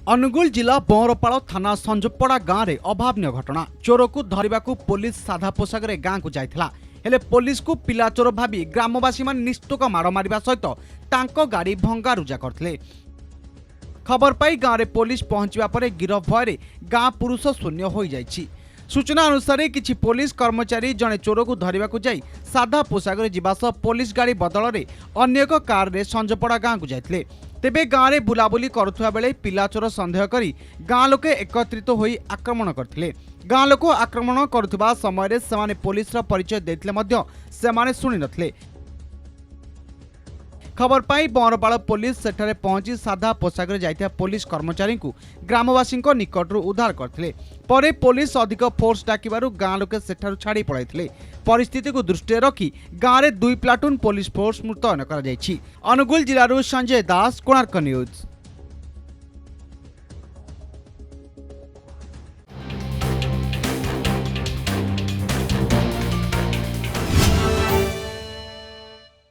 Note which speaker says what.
Speaker 1: अनुगुल जिला बंरपाड़ थाना संजपड़ा गाँव में अभावन घटना। चोर को धरने को पुलिस साधा पोशाक गाँव को जाइथिला। हेले पुलिस को पिला चोर भावी ग्रामवासी मान निस्तुक माड़ मारिबा सहित तांको गाड़ी भंगारुजा करथिले। खबर पाई गाँव में पुलिस पहुंचवा पर गिरफ भय गाँ पुरुष शून्य हो जाइछि। सूचना अनुसार किछि पुलिस कर्मचारी जड़े चोर को धरने को जाई साधा पोशाक जीवा सह पुलिस गाड़ी बदल में अन्य एक कार रे संजपड़ा गाँव को जाइथिले। तेबे गाँव में बुलाबुली करुवा बेले पिला चोर संदेह करी गाँ लोके एकत्रित होई आक्रमण करथिले। गाँ लोक आक्रमण करुवा समय सेमाने पुलिस परिचय देथिले मध्य सेमाने शुणी नथिले। खबर पाई बंरपाड़ पुलिस सेठारे पहुंची साधा पोशाक जाइथिया पुलिस कर्मचारी को ग्रामवासी निकटरू उद्धार करथिले। परे पुलिस अधिक फोर्स डाकिबारु गाँ लोके सेठारु छाड़ी पळाइथिले। परिस्थिति को दृष्टि रखी गाँव में 2 प्लाटून पुलिस फोर्स मुतयन करा जाइछि। अनुगुल जिलारू संजय दास, कोणार्क न्यूज।